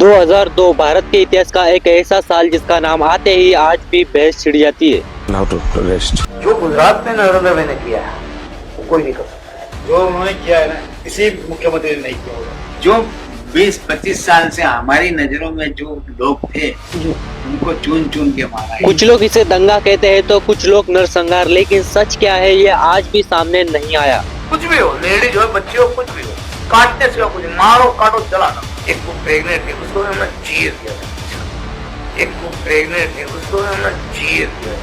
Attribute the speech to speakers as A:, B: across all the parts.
A: 2002 भारत के इतिहास का एक ऐसा साल जिसका नाम आते ही आज भी बहस छिड़ जाती है।
B: Now to rest.
C: जो गुजरात में नरेंद्र भाई ने किया है वो कोई नहीं कर सकता।
D: जो उन्होंने किया है ना, किसी मुख्यमंत्री ने नहीं किया होगा। जो 20-25 साल से हमारी नजरों में जो लोग थे उनको चुन चुन के मारा है।
A: कुछ लोग इसे दंगा कहते हैं तो कुछ लोग नरसंहार, लेकिन सच क्या है ये आज भी सामने नहीं आया।
C: कुछ भी हो, लेडीज हो, बच्चे हो, कुछ भी हो, काटने से कुछ मारो काटो चला ना। एक को प्रेग्नेंट थी उसको हमने चीर दिया, एक को प्रेग्नेंट थी उसको हमने चीर दिया।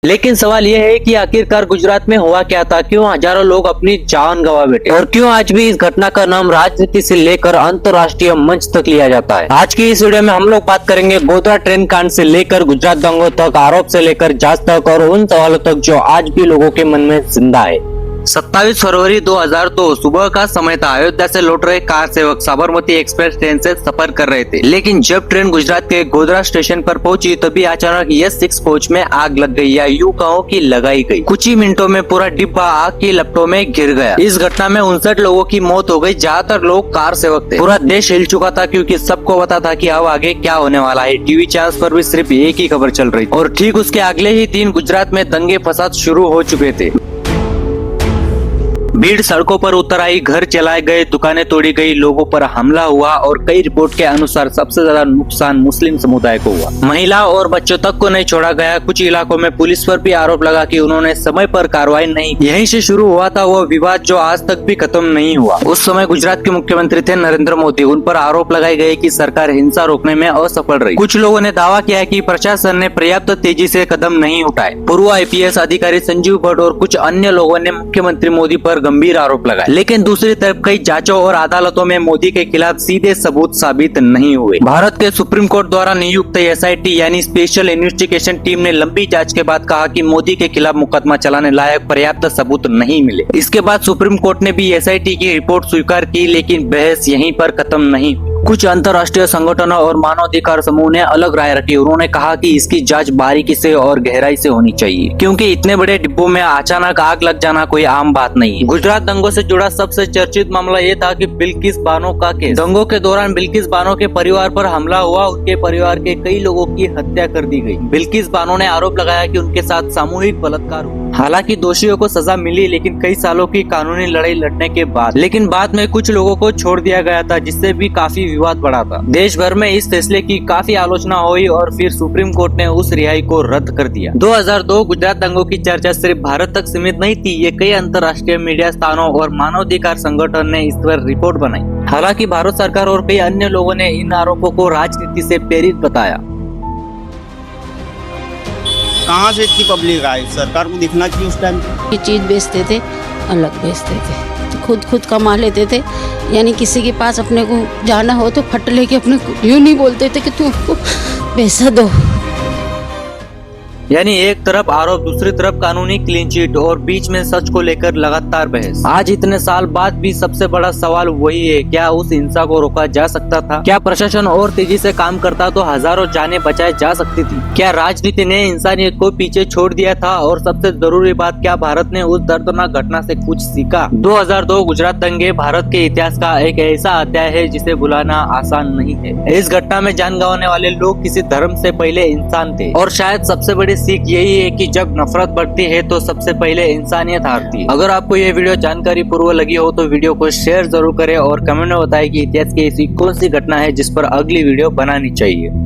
A: लेकिन सवाल यह है कि आखिरकार गुजरात में हुआ क्या था, क्यों हजारों लोग अपनी जान गंवा बैठे और क्यों आज भी इस घटना का नाम राजनीति से लेकर अंतर्राष्ट्रीय मंच तक लिया जाता है। आज की इस वीडियो में हम लोग बात करेंगे गोधरा ट्रेन कांड से लेकर गुजरात दंगों तक, आरोप से लेकर जांच तक और उन सवालों तक जो आज भी लोगों के मन में जिंदा है। 27 फरवरी 2002 सुबह का समय था। अयोध्या से लौट रहे कार सेवक साबरमती एक्सप्रेस ट्रेन से सफर कर रहे थे, लेकिन जब ट्रेन गुजरात के गोधरा स्टेशन पर पहुंची तभी अचानक S6 कोच में आग लग गई, या यूं कहो कि लगाई गई। कुछ ही मिनटों में पूरा डिब्बा आग की लपटों में घिर गया। इस घटना में 59 लोगों की मौत हो गई, ज्यादातर लोग कार सेवक थे। पूरा देश हिल चुका था क्योंकि सबको पता था कि अब आगे क्या होने वाला है। टीवी चैनल्स पर भी सिर्फ एक ही खबर चल रही थी और ठीक उसके अगले ही दिन गुजरात में दंगे फसाद शुरू हो चुके थे। भीड़ सड़कों पर उतर आई, घर जलाए गए, दुकानें तोड़ी गई, लोगों पर हमला हुआ और कई रिपोर्ट के अनुसार सबसे ज्यादा नुकसान मुस्लिम समुदाय को हुआ। महिला और बच्चों तक को नहीं छोड़ा गया। कुछ इलाकों में पुलिस पर भी आरोप लगा कि उन्होंने समय पर कार्रवाई नहीं की। यहीं से शुरू हुआ था वो विवाद जो आज तक भी खत्म नहीं हुआ। उस समय गुजरात के मुख्यमंत्री थे नरेंद्र मोदी। उन पर आरोप लगाए गए कि सरकार हिंसा रोकने में असफल रही। कुछ लोगों ने दावा किया कि प्रशासन ने पर्याप्त तेजी से कदम नहीं उठाए। पूर्व IPS अधिकारी संजीव भट्ट और कुछ अन्य लोगों ने मुख्यमंत्री मोदी पर गंभीर आरोप लगाए, लेकिन दूसरी तरफ कई जांचों और अदालतों में मोदी के खिलाफ सीधे सबूत साबित नहीं हुए। भारत के सुप्रीम कोर्ट द्वारा नियुक्त SIT यानी स्पेशल इन्वेस्टिगेशन टीम ने लंबी जांच के बाद कहा कि मोदी के खिलाफ मुकदमा चलाने लायक पर्याप्त सबूत नहीं मिले। इसके बाद सुप्रीम कोर्ट ने भी SIT की रिपोर्ट स्वीकार की, लेकिन बहस यहीं पर खत्म नहीं हुई। कुछ अंतर्राष्ट्रीय संगठनों और मानवाधिकार समूह ने अलग राय रखी। उन्होंने कहा कि इसकी जांच बारीकी से और गहराई से होनी चाहिए, क्योंकि इतने बड़े डिब्बों में अचानक आग लग जाना कोई आम बात नहीं है। गुजरात दंगों से जुड़ा सबसे चर्चित मामला ये था कि बिल्किस बानो का केस। दंगों के दौरान बिल्किस बानो के परिवार पर हमला हुआ, उनके परिवार के कई लोगों की हत्या कर दी गई। बिल्किस बानो ने आरोप लगाया कि उनके साथ सामूहिक बलात्कार हुआ। हालांकि दोषियों को सजा मिली, लेकिन कई सालों की कानूनी लड़ाई लड़ने के बाद में कुछ लोगों को छोड़ दिया गया था, जिससे भी काफी विवाद बढ़ा था। देश भर में इस फैसले की काफी आलोचना हुई और फिर सुप्रीम कोर्ट ने उस रिहाई को रद्द कर दिया। 2002 गुजरात दंगों की चर्चा सिर्फ भारत तक सीमित नहीं थी। ये कई अंतर्राष्ट्रीय मीडिया स्थानों और मानवाधिकार संगठन ने इस पर रिपोर्ट बनाई। हालांकि भारत सरकार और कई अन्य लोगों ने इन आरोपों को राजनीति से प्रेरित बताया।
E: कहाँ से इतनी पब्लिक आई? सरकार को दिखना चाहिए उस टाइम।
F: ये चीज़ बेचते थे, अलग बेचते थे, खुद कमा लेते थे। यानी किसी के पास अपने को जाना हो तो फट लेके अपने को यूँ नहीं बोलते थे कि तुम हमको पैसा दो।
A: यानी एक तरफ आरोप, दूसरी तरफ कानूनी क्लीन चिट और बीच में सच को लेकर लगातार बहस। आज इतने साल बाद भी सबसे बड़ा सवाल वही है, क्या उस हिंसा को रोका जा सकता था? क्या प्रशासन और तेजी से काम करता तो हजारों जानें बचाई जा सकती थी? क्या राजनीति ने इंसानियत को पीछे छोड़ दिया था? और सबसे जरूरी बात, क्या भारत ने उस दर्दनाक घटना से कुछ सीखा? 2002 गुजरात दंगे भारत के इतिहास का एक ऐसा अध्याय है जिसे भुलाना आसान नहीं है। इस घटना में जान गंवाने वाले लोग किसी धर्म से पहले इंसान थे, और शायद सबसे बड़ी सीख यही है कि जब नफरत बढ़ती है तो सबसे पहले इंसानियत हारती है। अगर आपको ये वीडियो जानकारी पूर्व लगी हो तो वीडियो को शेयर जरूर करें और कमेंट में बताएं कि इतिहास की ऐसी कौन सी घटना है जिस पर अगली वीडियो बनानी चाहिए।